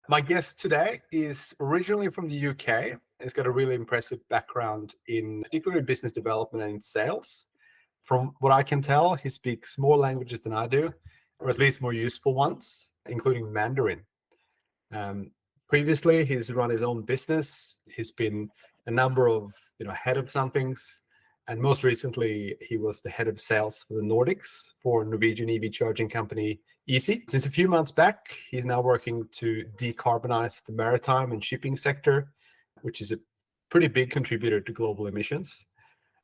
My guest today is originally from the UK. He's got a really impressive background in particularly business development and in sales. From what I can tell, he speaks more languages than I do, or at least more useful ones, including Mandarin. Um, Previously, he's run his own business. He's been a number of head of somethings, and most recently, he was the head of sales for the Nordics for Norwegian EV charging company Easy. Since a few months back, he's now working to decarbonize the maritime and shipping sector, which is a pretty big contributor to global emissions.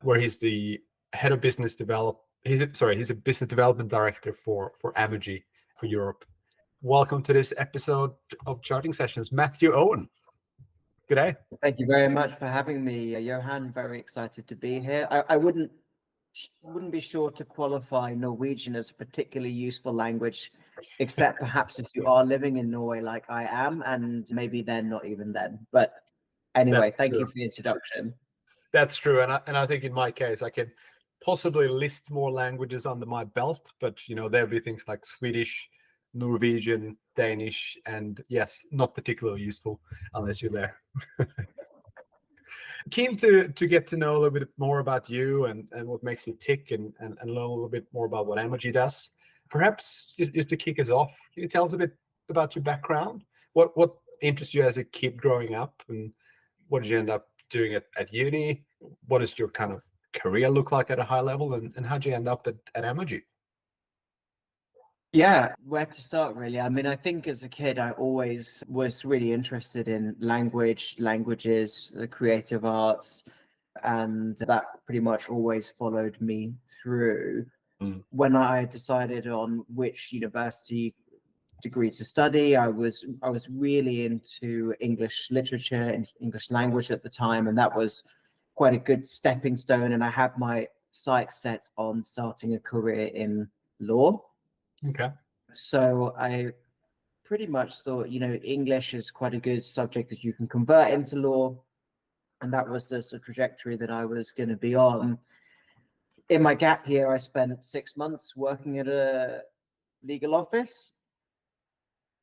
Where he's the head of business develop. He's a business development director for Amogy for Europe. Welcome to this episode of Charging Sessions, Matthew Owen. Good day. Thank you very much for having me, Johan. Very excited to be here. I wouldn't be sure to qualify Norwegian as a particularly useful language, except perhaps if you are living in Norway like I am, and maybe then, not even then. But anyway, thank you for the introduction. That's true, and I think in my case I can possibly list more languages under my belt, but there'll be things like Swedish, Norwegian, Danish, and yes, not particularly useful unless you're there. Keen to get to know a little bit more about you and what makes you tick and learn a little bit more about what Amogy does. Perhaps just to kick us off, can you tell us a bit about your background? What interests you as a kid growing up, and what did you end up doing at uni? What does your kind of career look like at a high level, and how did you end up at Amogy? Yeah, where to start really? I mean, I think as a kid, I always was really interested in languages, the creative arts, and that pretty much always followed me through. When I decided on which university degree to study, I was really into English literature and English language at the time, and that was quite a good stepping stone. And I had my sights set on starting a career in law. Okay. So I pretty much thought, English is quite a good subject that you can convert into law. And that was the trajectory that I was going to be on. In my gap year, I spent 6 months working at a legal office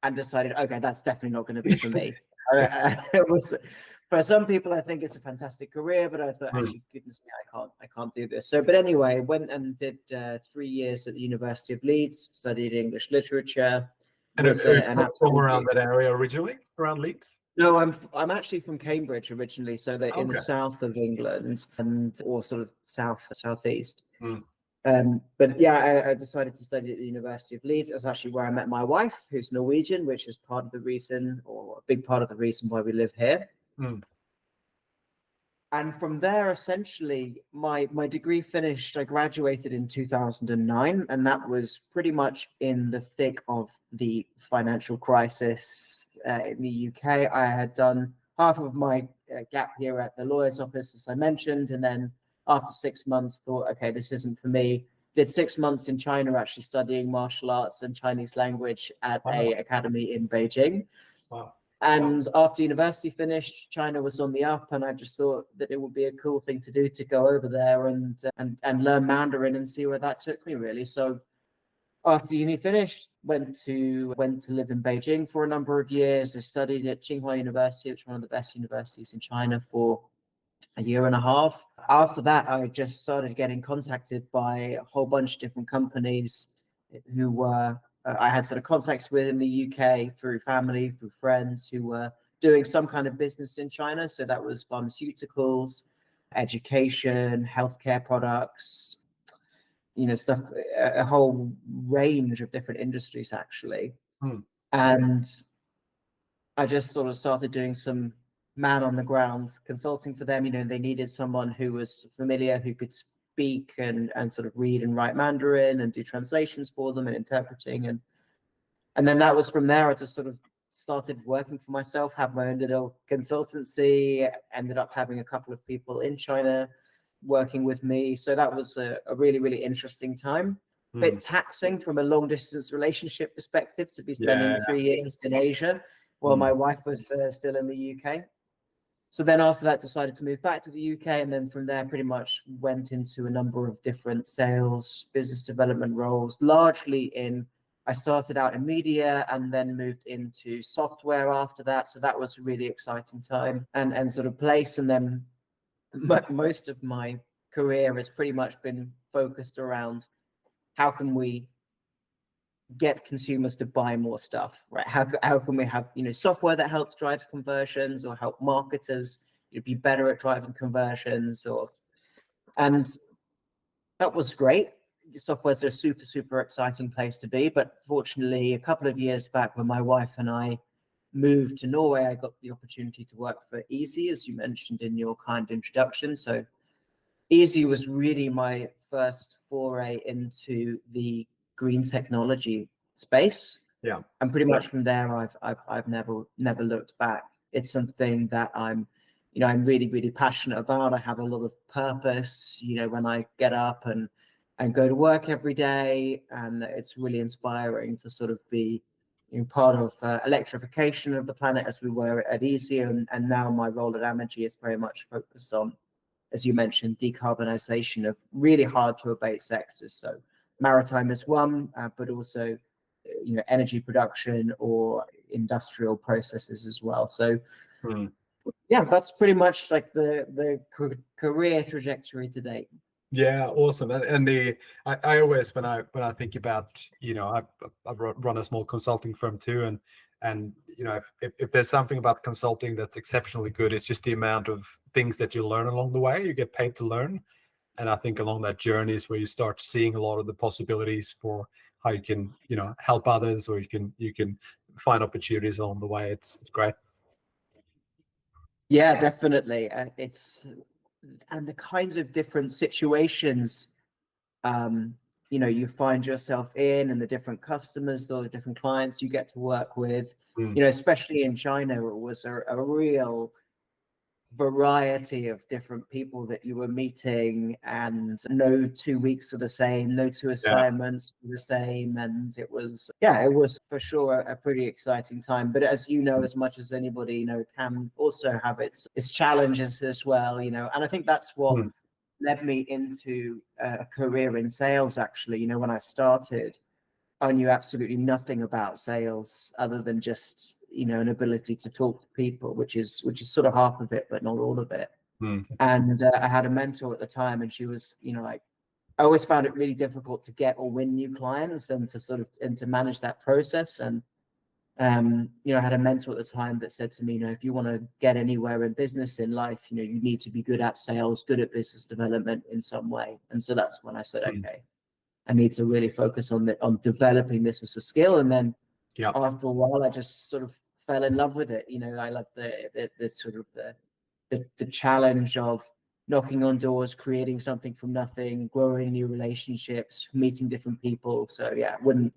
and decided, okay, that's definitely not going to be for me. It was, for some people, I think it's a fantastic career, but I thought, actually, goodness me, I can't do this. So, but anyway, went and did 3 years at the University of Leeds, studied English literature. And from around that area originally, around Leeds? No, I'm actually from Cambridge originally, so they're in the south of England or sort of southeast. But yeah, I decided to study at the University of Leeds. That's actually where I met my wife, who's Norwegian, which is part of the reason, or a big part of the reason why we live here. And from there, essentially, my degree finished. I graduated in 2009, and that was pretty much in the thick of the financial crisis in the UK. I had done half of my gap year at the lawyer's office, as I mentioned, and then after 6 months, thought, okay, this isn't for me. Did 6 months in China, actually studying martial arts and Chinese language at a academy in Beijing. Wow. And after university finished, China was on the up, and I just thought that it would be a cool thing to do to go over there and learn Mandarin and see where that took me, really. So after uni finished, went to live in Beijing for a number of years. I studied at Tsinghua University, which is one of the best universities in China, for a year and a half. After that, I just started getting contacted by a whole bunch of different companies who were I had sort of contacts with in the UK through family, through friends who were doing some kind of business in China. So that was pharmaceuticals, education, healthcare products, stuff, a whole range of different industries, actually. And I just sort of started doing some man on the ground consulting for them. They needed someone who was familiar, who could speak and sort of read and write Mandarin and do translations for them and interpreting. And then that was from there, I just sort of started working for myself, had my own little consultancy, ended up having a couple of people in China working with me. So that was a really, really interesting time. A bit taxing from a long distance relationship perspective to be spending 3 years in Asia while my wife was still in the UK. So then after that, decided to move back to the UK. And then from there, pretty much went into a number of different sales, business development roles, largely in I started out in media and then moved into software after that. So that was a really exciting time and sort of place. And then most of my career has pretty much been focused around how can we get consumers to buy more stuff, right? How can we have, software that helps drives conversions, or help marketers be better at driving conversions, and that was great. Software's a super, super exciting place to be. But fortunately, a couple of years back, when my wife and I moved to Norway, I got the opportunity to work for Easy, as you mentioned in your kind introduction. So Easy was really my first foray into the green technology space. Yeah. And pretty much from there, I've never looked back. It's something that I'm really, really passionate about. I have a lot of purpose, when I get up and go to work every day, and it's really inspiring to sort of be part of electrification of the planet, as we were at Easy, and now my role at Amegy is very much focused on, as you mentioned, decarbonization of really hard to abate sectors. So maritime is one, but also energy production or industrial processes as well. So yeah, that's pretty much like the career trajectory to date. Yeah, awesome. And I always, when I think about, I run a small consulting firm too, and if there's something about consulting that's exceptionally good, it's just the amount of things that you learn along the way. You get paid to learn, and I think along that journey is where you start seeing a lot of the possibilities for how you can help others, or you can find opportunities along the way. It's great. Yeah, definitely. And the kinds of different situations you find yourself in, and the different customers or the different clients you get to work with, especially in China, it was a real variety of different people that you were meeting, and no 2 weeks are the same, no two assignments were the same. And it was for sure a pretty exciting time. But as you know, as much as anybody, can also have its challenges as well, and I think that's what led me into a career in sales. Actually, when I started, I knew absolutely nothing about sales other than just an ability to talk to people, which is sort of half of it, but not all of it. And I had a mentor at the time, and she was like, I always found it really difficult to get or win new clients, and to manage that process. And I had a mentor at the time that said to me, if you want to get anywhere in business, in life, you need to be good at sales, good at business development in some way. And so that's when I said, okay, I need to really focus on developing this as a skill. And then after a while, I just sort of fell in love with it. I love the sort of the challenge of knocking on doors, creating something from nothing, growing new relationships, meeting different people. So yeah, wouldn't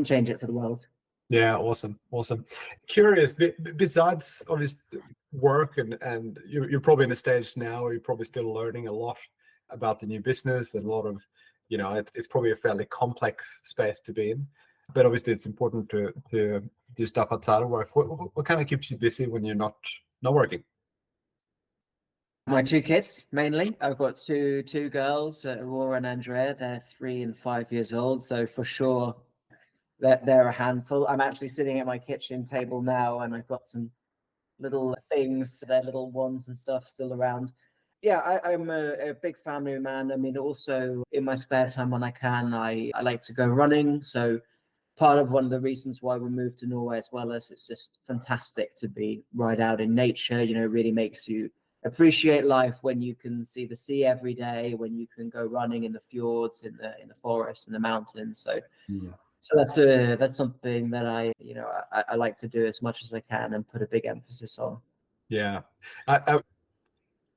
change it for the world. Yeah, awesome. Curious, besides obvious work, and you're probably in a stage now where you're probably still learning a lot about the new business, and a lot of, it's probably a fairly complex space to be in. But obviously, it's important to do stuff outside of work. What kind of keeps you busy when you're not working? My two kids, mainly. I've got two girls, Aurora and Andrea. They're 3 and 5 years old, so for sure they're a handful. I'm actually sitting at my kitchen table now, and I've got some little things, their little wands and stuff still around. Yeah, I'm a big family man. I mean, also in my spare time when I can, I like to go running. So part of one of the reasons why we moved to Norway as well, is it's just fantastic to be right out in nature. It really makes you appreciate life when you can see the sea every day, when you can go running in the fjords, in the forest, in the mountains. So that's something that I like to do as much as I can and put a big emphasis on. Yeah,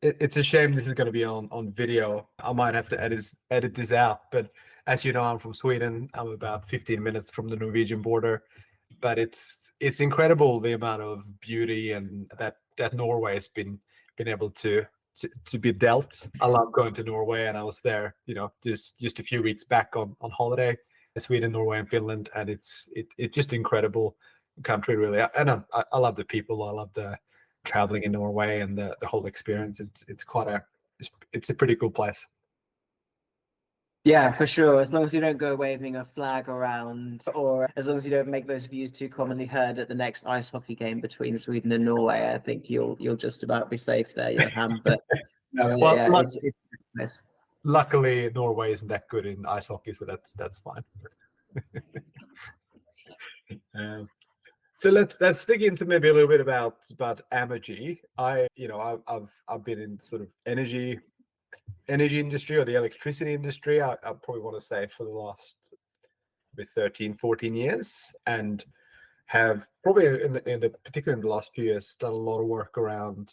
it's a shame this is going to be on video. I might have to edit this out, but as you know, I'm from Sweden. I'm about 15 minutes from the Norwegian border, but it's incredible the amount of beauty and that Norway has been able to be dealt. I love going to Norway, and I was there, just a few weeks back on holiday. Sweden, Norway, and Finland, and it's just incredible country, really. And I love the people. I love the traveling in Norway and the whole experience. It's a pretty cool place. Yeah, for sure. As long as you don't go waving a flag around, or as long as you don't make those views too commonly heard at the next ice hockey game between Sweden and Norway, I think you'll just about be safe there, Johan. But no, Well, yeah, it's nice. luckily Norway isn't that good in ice hockey, so that's fine. Um, so let's dig into maybe a little bit about Amogy. I've been in sort of energy industry or the electricity industry. I probably want to say for the last maybe 13, 14 years, and have probably particularly in the last few years done a lot of work around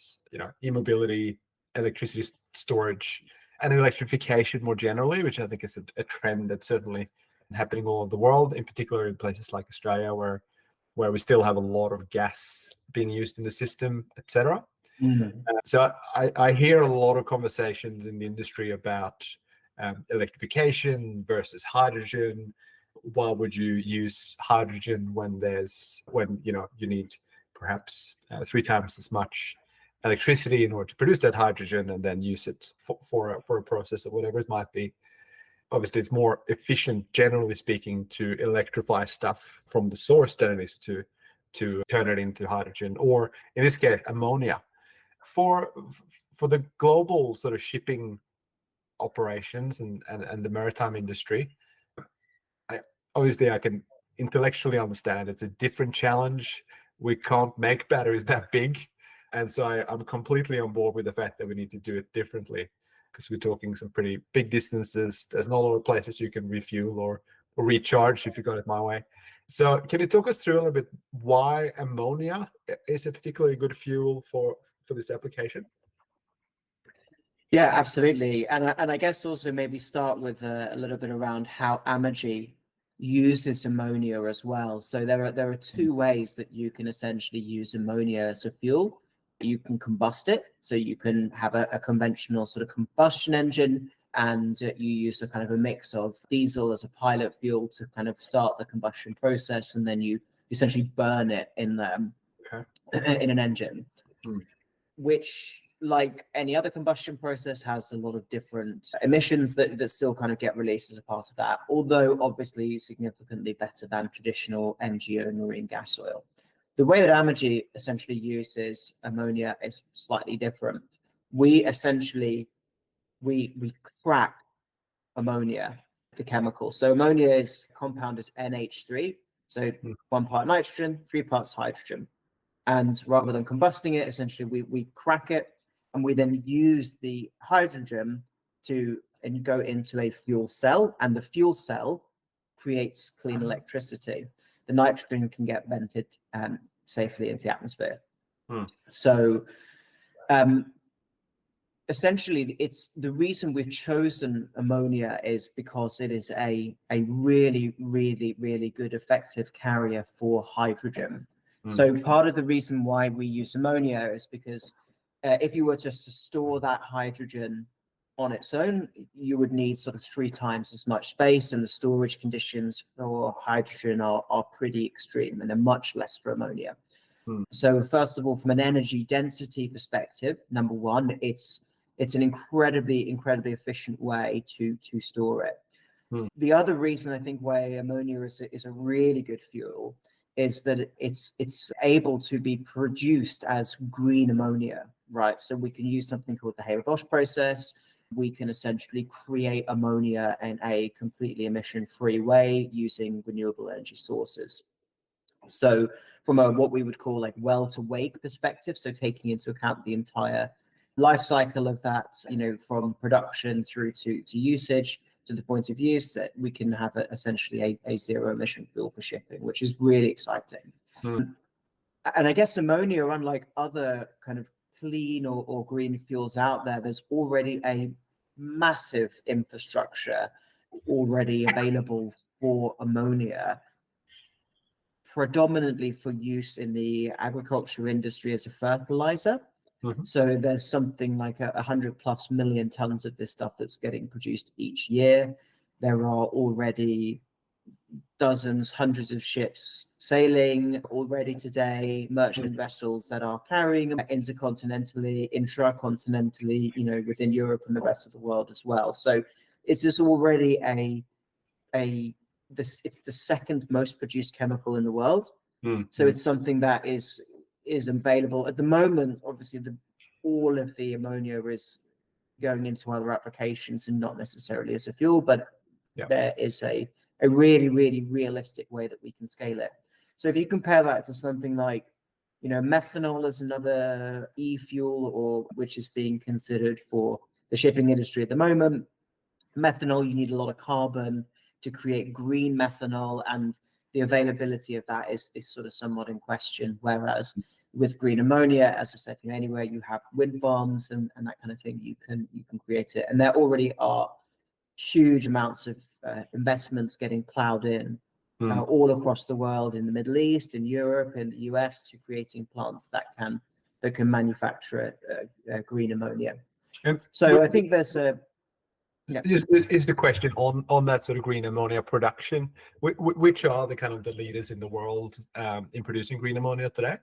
e-mobility, electricity storage, and electrification more generally, which I think is a trend that's certainly happening all over the world, in particular in places like Australia, where we still have a lot of gas being used in the system, etc. So I hear a lot of conversations in the industry about electrification versus hydrogen. Why would you use hydrogen when you need perhaps 3 times as much electricity in order to produce that hydrogen, and then use it for a process or whatever it might be? Obviously, it's more efficient, generally speaking, to electrify stuff from the source than it is to turn it into hydrogen, or in this case, ammonia. For the global sort of shipping operations and the maritime industry, I can intellectually understand it's a different challenge. We can't make batteries that big, and so I'm completely on board with the fact that we need to do it differently, because we're talking some pretty big distances. There's not a lot of places you can refuel or recharge if you got it my way. So can you talk us through a little bit why ammonia is a particularly good fuel for this application? Yeah, absolutely. And I guess also maybe start with a little bit around how Amogy uses ammonia as well. So there are 2 ways that you can essentially use ammonia as a fuel. You can combust it, so you can have a conventional sort of combustion engine, and you use a kind of a mix of diesel as a pilot fuel to kind of start the combustion process, and then you essentially burn it in in an engine, which, like any other combustion process, has a lot of different emissions that still kind of get released as a part of that, although obviously significantly better than traditional MGO marine gas oil. The way that Amogy essentially uses ammonia is slightly different. We essentially we crack ammonia, the chemical. So ammonia's compound is NH3, so 1 part nitrogen, 3 parts hydrogen. And rather than combusting it, essentially we crack it, and we then use the hydrogen to go into a fuel cell, and the fuel cell creates clean electricity. The nitrogen can get vented safely into the atmosphere. So essentially, it's the reason we've chosen ammonia is because it is a really, really, really good effective carrier for hydrogen. So part of the reason why we use ammonia is because if you were just to store that hydrogen on its own, you would need sort of 3 times as much space, and the storage conditions for hydrogen are pretty extreme, and they're much less for ammonia. So first of all, from an energy density perspective, number one, it's an incredibly efficient way to store it. The other reason I think why ammonia is a really good fuel is that it's able to be produced as green ammonia, right? So we can use something called the Haber-Bosch process. We can essentially create ammonia in a completely emission-free way using renewable energy sources. So from a what we would call like well-to-wake perspective, so taking into account the entire life cycle of that, from production through to usage, to the point of use, that we can have essentially a zero emission fuel for shipping, which is really exciting. And I guess ammonia, unlike other kind of clean or green fuels out there, there's already a massive infrastructure already available for ammonia, predominantly for use in the agriculture industry as a fertilizer. So there's something like 100+ million tons of this stuff that's getting produced each year. There are already dozens, hundreds of ships sailing already today, merchant vessels that are carrying them intercontinentally, intracontinentally, within Europe and the rest of the world as well. So it's just already it's the second most produced chemical in the world. So it's something that is available at the moment. Obviously, all of the ammonia is going into other applications and not necessarily as a fuel, but there is a really, really realistic way that we can scale it. So if you compare that to something like, methanol is another e-fuel, or which is being considered for the shipping industry at the moment. Methanol, you need a lot of carbon to create green methanol, and the availability of that is sort of somewhat in question. Whereas with green ammonia, as I said, anywhere you have wind farms and that kind of thing, you can create it. And there already are huge amounts of investments getting plowed in all across the world, in the Middle East, in Europe, in the US, to creating plants that can manufacture green ammonia. And so I think there's a is the question on that sort of green ammonia production, which are the kind of the leaders in the world in producing green ammonia today?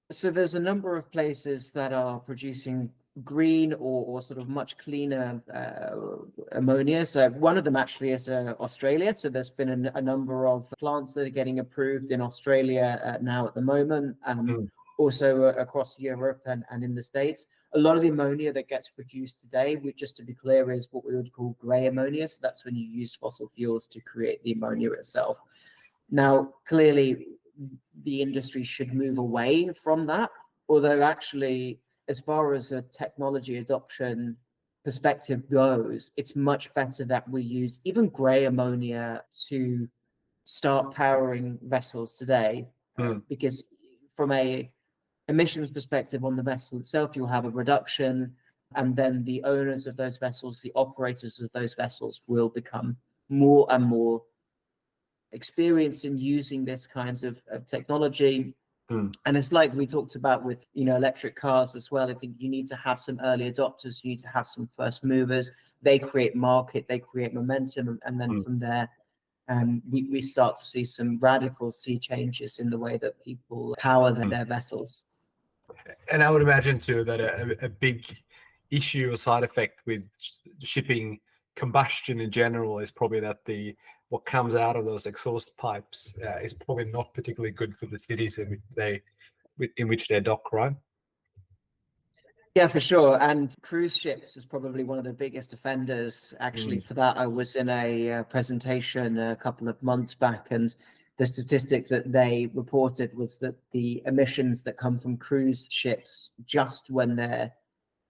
So there's a number of places that are producing green or sort of much cleaner ammonia. So one of them actually is Australia. So there's been a number of plants that are getting approved in Australia now at the moment. Also across Europe and in the States. A lot of the ammonia that gets produced today, just to be clear, is what we would call gray ammonia. So that's when you use fossil fuels to create the ammonia itself. Now, clearly, the industry should move away from that, although actually, as far as a technology adoption perspective goes, it's much better that we use even gray ammonia to start powering vessels today, because from a emissions perspective on the vessel itself, you'll have a reduction, and then the owners of those vessels, the operators of those vessels, will become more and more experienced in using this kinds of technology. And it's like we talked about with electric cars as well. I think you need to have some early adopters, you need to have some first movers. They create market, they create momentum, and then from there we start to see some radical sea changes in the way that people power their vessels. And I would imagine too that a big issue or side effect with shipping combustion in general is probably that what comes out of those exhaust pipes is probably not particularly good for the cities in which they dock, right? Yeah, for sure. And cruise ships is probably one of the biggest offenders. Actually, for that, I was in a presentation a couple of months back, and the statistic that they reported was that the emissions that come from cruise ships just when they're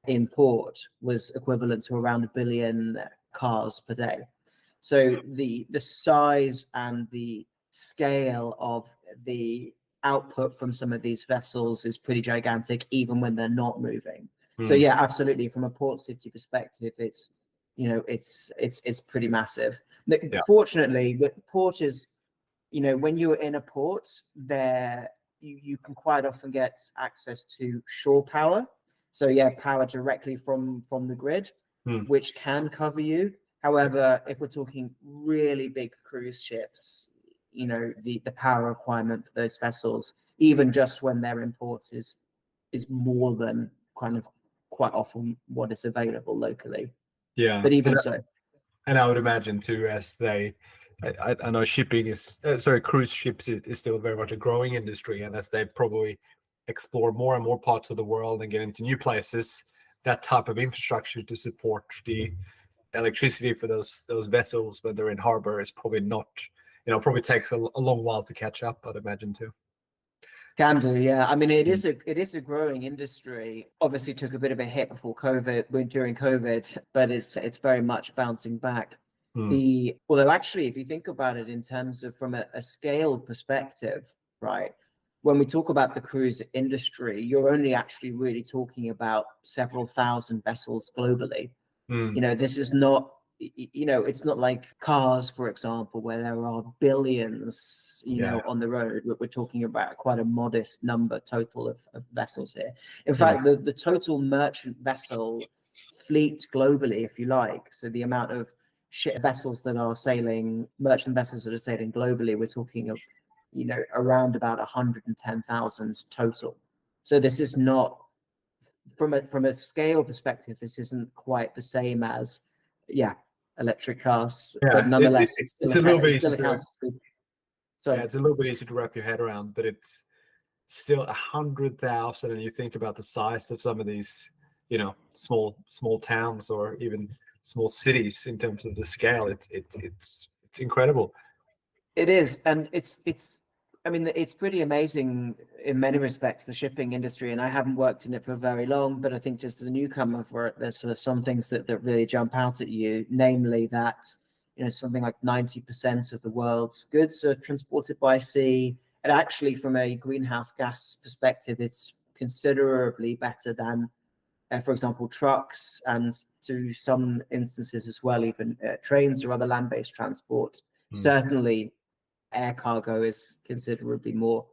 in port was equivalent to around 1 billion cars per day. So the size and the scale of the output from some of these vessels is pretty gigantic, even when they're not moving. So yeah, absolutely. From a port city perspective, it's pretty massive. Fortunately, with port is, when you're in a port, you can quite often get access to shore power. So yeah, power directly from the grid, which can cover you. However, if we're talking really big cruise ships, the power requirement for those vessels, even just when they're in ports, is more than kind of quite often what is available locally. Yeah, but even so. And I would imagine too, as I know shipping cruise ships is still very much a growing industry, and as they probably explore more and more parts of the world and get into new places, that type of infrastructure to support the electricity for those vessels when they're in harbor is probably not, probably takes a long while to catch up, I'd imagine too. Can do, yeah. I mean, it is a growing industry. Obviously, took a bit of a hit during COVID, but it's very much bouncing back. Although actually, if you think about it in terms of from a scale perspective, right? When we talk about the cruise industry, you're only actually really talking about several thousand vessels globally. This is not, it's not like cars, for example, where there are billions, on the road. We're talking about quite a modest number total of vessels here. In fact, the total merchant vessel fleet globally, if you like, so the amount of vessels that are sailing, merchant vessels that are sailing globally, we're talking of, around about 110,000 total. So this is not, from a scale perspective, this isn't quite the same as yeah, electric cars, but Yeah, nonetheless, it still it's a little bit it still easy to accounts for speed. yeah, Sorry. it's a little bit easy to wrap your head around, but it's still 100,000, and you think about the size of some of these, small towns or even small cities in terms of the scale. It's incredible. It is, and it's. I mean, it's pretty amazing in many respects, the shipping industry, and I haven't worked in it for very long, but I think just as a newcomer for it, there's sort of some things that really jump out at you, namely that, something like 90% of the world's goods are transported by sea, and actually from a greenhouse gas perspective, it's considerably better than, for example, trucks, and to some instances as well, even trains or other land-based transport. Certainly air cargo is considerably more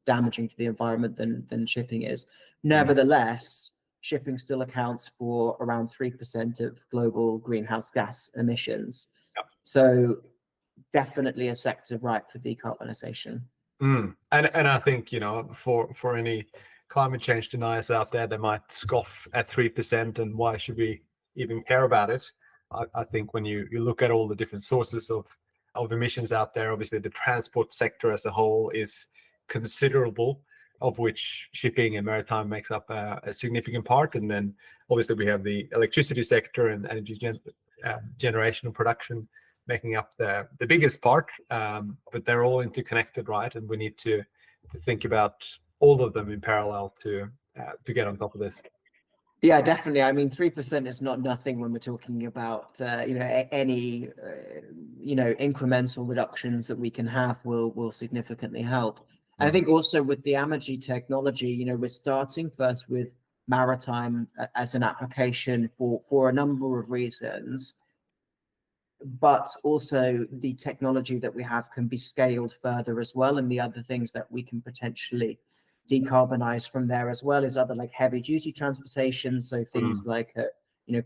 damaging to the environment than shipping is. Nevertheless, shipping still accounts for around 3% of global greenhouse gas emissions. Yep. So definitely a sector ripe for decarbonisation. And I think, for any climate change deniers out there, they might scoff at 3%, and why should we even care about it? I think when you look at all the different sources of emissions out there, obviously the transport sector as a whole is considerable, of which shipping and maritime makes up a significant part. And then obviously we have the electricity sector and energy generation and production making up the biggest part, but they're all interconnected, right? And we need to think about all of them in parallel to get on top of this. Yeah, definitely. I mean, 3% is not nothing when we're talking about, any, incremental reductions that we can have will significantly help. And I think also with the Amogy technology, we're starting first with maritime as an application for a number of reasons, but also the technology that we have can be scaled further as well. And the other things that we can potentially decarbonize from there as well is other like heavy duty transportation. So things like,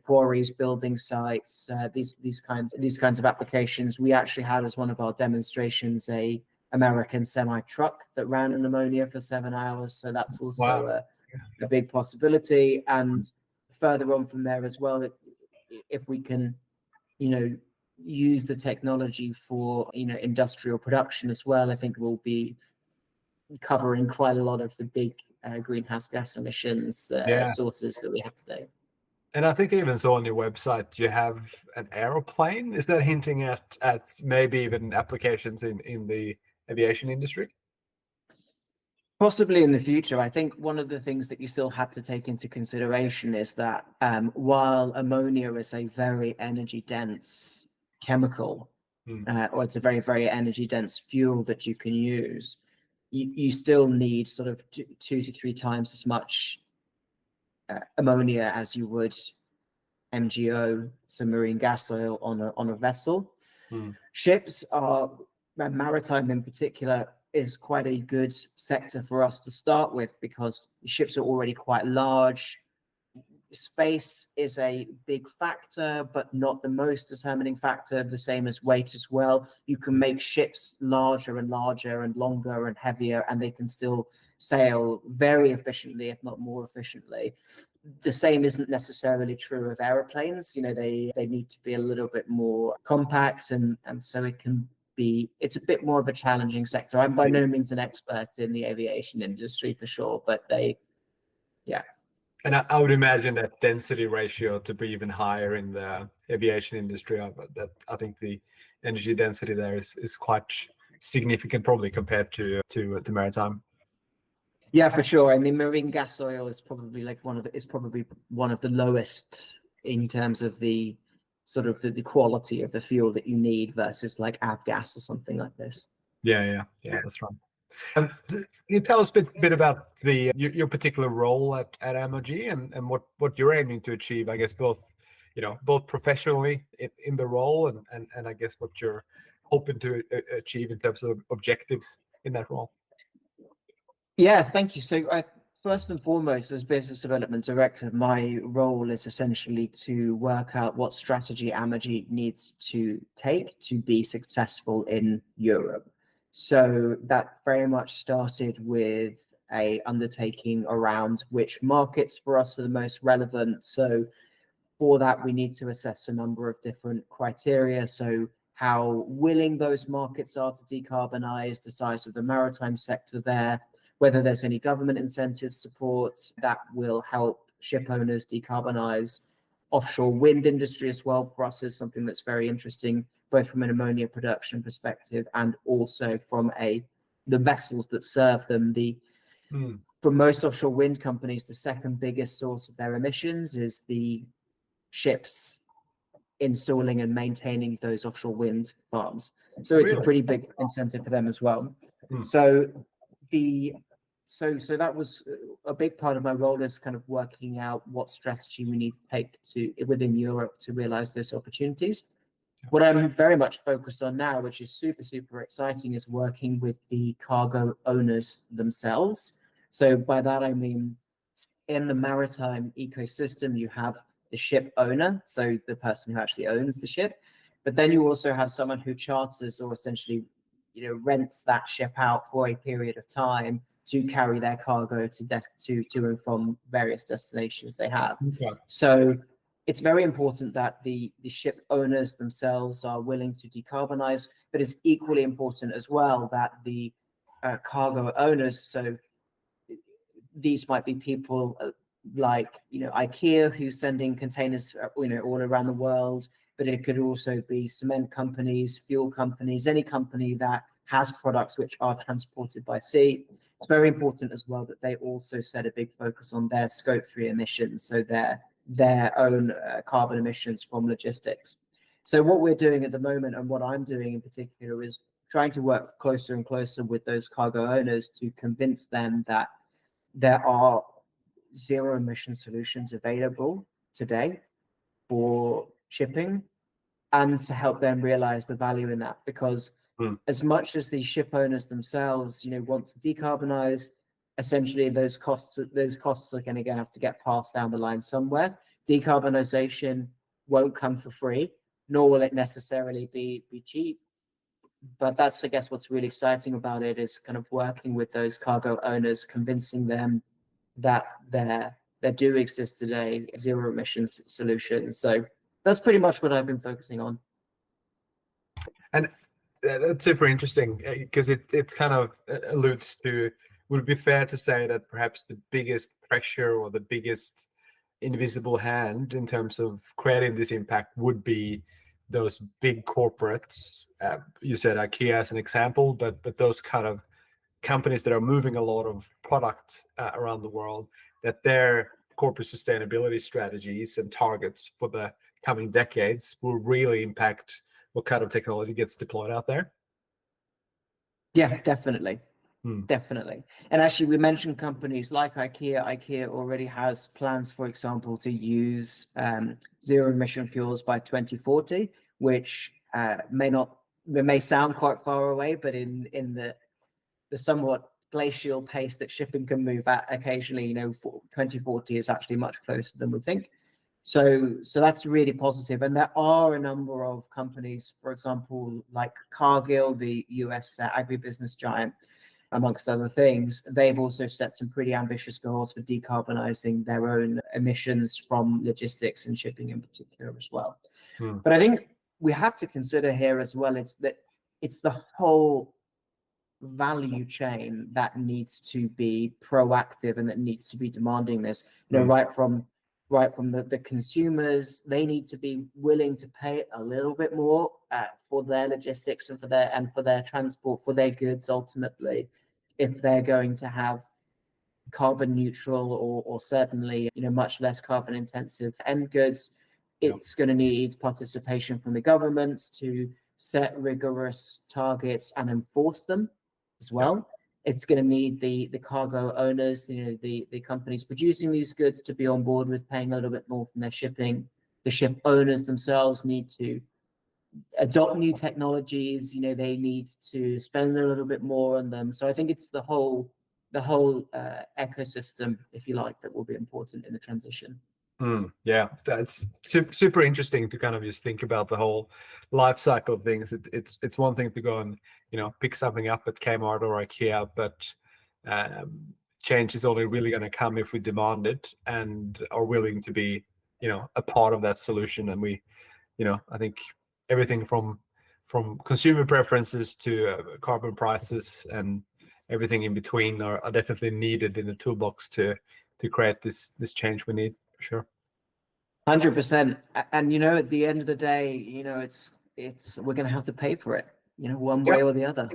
quarries, building sites, these kinds of applications. We actually had as one of our demonstrations a American semi truck that ran on ammonia for 7 hours. So that's also a big possibility. And further on from there as well, if we can, use the technology for, industrial production as well, I think we'll be covering quite a lot of the big greenhouse gas emissions sources that we have today. And I think I even saw on your website you have an aeroplane. Is that hinting at maybe even applications in the aviation industry? Possibly in the future. I think one of the things that you still have to take into consideration is that while ammonia is a very energy dense chemical, or it's a very, very energy dense fuel that you can use, you still need sort of 2 to 3 times as much ammonia as you would MGO, so marine gas oil, on a vessel. Ships are, maritime in particular, is quite a good sector for us to start with because ships are already quite large. Space is a big factor, but not the most determining factor, the same as weight as well. You can make ships larger and larger and longer and heavier, and they can still sail very efficiently, if not more efficiently. The same isn't necessarily true of airplanes. They need to be a little bit more compact, and so it's a bit more of a challenging sector. I'm by no means an expert in the aviation industry for sure, but yeah. And I would imagine that density ratio to be even higher in the aviation industry. I think the energy density there is quite significant, probably compared to maritime. Yeah, for sure. I mean, marine gas oil is probably one of the lowest in terms of the sort of the quality of the fuel that you need versus like avgas or something like this. Yeah, that's right. And can you tell us a bit about your particular role at Amogy and what you're aiming to achieve? I guess both professionally in the role and I guess what you're hoping to achieve in terms of objectives in that role. Yeah, thank you. So first and foremost, as business development director, my role is essentially to work out what strategy Amogy needs to take to be successful in Europe. So that very much started with a undertaking around which markets for us are the most relevant. So For that, we need to assess a number of different criteria. So how willing those markets are to decarbonize, the size of the maritime sector there, whether there's any government incentive support that will help ship owners decarbonize. Offshore wind industry as well for us is something that's very interesting, both from an ammonia production perspective and also from the vessels that serve them. For most offshore wind companies, the second biggest source of their emissions is the ships installing and maintaining those offshore wind farms. So it's a pretty big incentive for them as well. So that was a big part of my role, is kind of working out what strategy we need to take within Europe to realize those opportunities. What I'm very much focused on now, which is super, super exciting, is working with the cargo owners themselves. So by that, I mean, in the maritime ecosystem, you have the ship owner, so the person who actually owns the ship, but then you also have someone who charters or essentially, rents that ship out for a period of time to carry their cargo to and from various destinations they have. Okay. So it's very important that the ship owners themselves are willing to decarbonize, but it's equally important as well that the cargo owners, so these might be people like IKEA, who's sending containers all around the world, but it could also be cement companies, fuel companies, any company that has products which are transported by sea. It's very important as well that they also set a big focus on their Scope 3 emissions, so their own carbon emissions from logistics. So what we're doing at the moment, and what I'm doing in particular, is trying to work closer and closer with those cargo owners to convince them that there are zero emission solutions available today for shipping, and to help them realize the value in that. Because as much as the ship owners themselves, want to decarbonize, essentially those costs are going to have to get passed down the line somewhere. Decarbonization won't come for free, nor will it necessarily be cheap. But that's, I guess, what's really exciting about it, is kind of working with those cargo owners, convincing them that there do exist today zero emissions solutions. So that's pretty much what I've been focusing on. And that's super interesting, because it kind of alludes to, would it be fair to say that perhaps the biggest pressure or the biggest invisible hand in terms of creating this impact would be those big corporates? You said IKEA as an example, but those kind of companies that are moving a lot of product around the world, that their corporate sustainability strategies and targets for the coming decades will really impact what kind of technology gets deployed out there. Yeah, definitely. Definitely. And actually, we mentioned companies like IKEA. IKEA already has plans, for example, to use zero emission fuels by 2040, which may sound quite far away, but in the somewhat glacial pace that shipping can move at occasionally, 2040 is actually much closer than we think. So that's really positive. And there are a number of companies, for example, like Cargill, the US agribusiness giant, amongst other things. They've also set some pretty ambitious goals for decarbonizing their own emissions from logistics and shipping in particular as well. But I think we have to consider here as well, it's the whole value chain that needs to be proactive and that needs to be demanding this. Right from the consumers, they need to be willing to pay a little bit more for their logistics and for their transport, for their goods ultimately, if they're going to have carbon neutral or certainly much less carbon intensive end goods. It's going to need participation from the governments to set rigorous targets and enforce them as well. It's going to need the cargo owners, the companies producing these goods, to be on board with paying a little bit more from their shipping. The ship owners themselves need to adopt new technologies. They need to spend a little bit more on them. So I think it's the whole ecosystem, if you like, that will be important in the transition. Yeah, that's super interesting to kind of just think about the whole life cycle of things. It's one thing to go and pick something up at Kmart or IKEA, but change is only really going to come if we demand it and are willing to be a part of that solution. And we, I think everything from consumer preferences to carbon prices and everything in between are definitely needed in the toolbox to create this change we need, for sure. 100%. And at the end of the day, it's we're going to have to pay for it, one way or the other.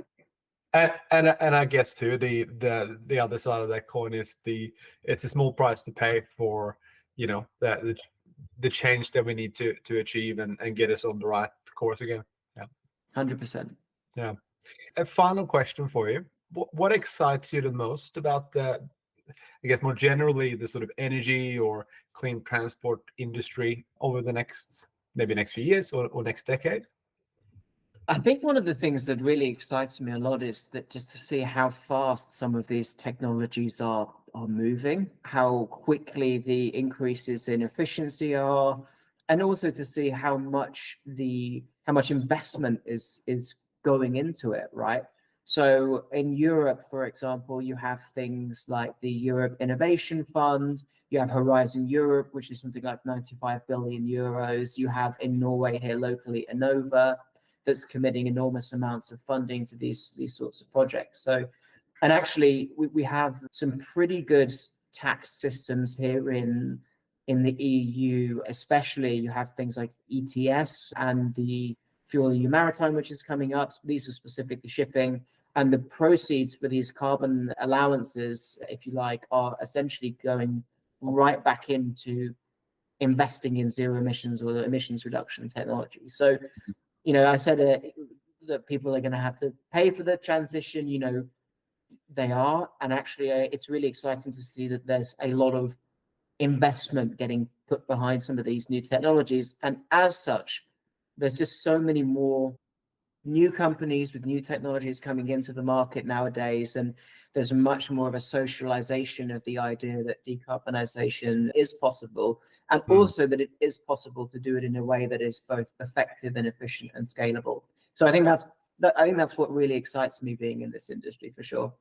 And I guess too, the other side of that coin is it's a small price to pay for, the change that we need to achieve and get us on the right course again. Yeah. 100%. Yeah. A final question for you. What excites you the most about I guess more generally, the sort of energy or clean transport industry over the next few years or next decade? I think one of the things that really excites me a lot is that just to see how fast some of these technologies are moving, how quickly the increases in efficiency are, and also to see how much investment is going into it, right? So in Europe, for example, you have things like the Europe Innovation Fund, you have Horizon Europe, which is something like 95 billion euros. You have in Norway here locally, Enova, that's committing enormous amounts of funding to these sorts of projects. So, and actually, we have some pretty good tax systems here in the EU, especially you have things like ETS and the Fuel EU Maritime, which is coming up. These are specific to shipping. And the proceeds for these carbon allowances, if you like, are essentially going right back into investing in zero emissions or emissions reduction technology. So, I said that people are going to have to pay for the transition, they are. And actually, it's really exciting to see that there's a lot of investment getting put behind some of these new technologies. And as such, there's just so many more new companies with new technologies coming into the market nowadays. And there's much more of a socialization of the idea that decarbonization is possible, and also that it is possible to do it in a way that is both effective and efficient and scalable. So I think that's what really excites me being in this industry, for sure.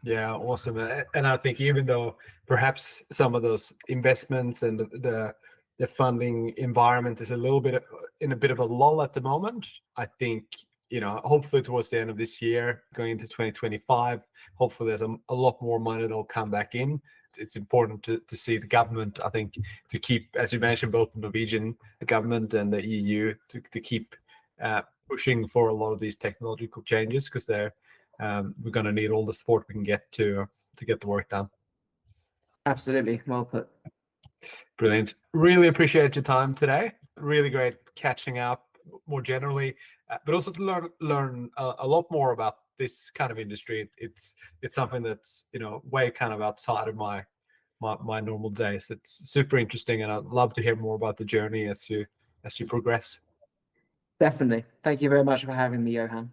Yeah, awesome. And I think even though perhaps some of those investments and the funding environment is a little bit in a bit of a lull at the moment, I think, hopefully towards the end of this year, going into 2025, hopefully there's a lot more money that'll come back in. It's important to see the government, I think, to keep, as you mentioned, both the Norwegian government and the EU to keep pushing for a lot of these technological changes, because we're going to need all the support we can get to get the work done. Absolutely. Well put. Brilliant. Really appreciate your time today. Really great catching up more generally, but also to learn a lot more about this kind of industry. It's something that's way kind of outside of my normal days. It's super interesting, and I'd love to hear more about the journey as you progress. Definitely. Thank you very much for having me, Johan.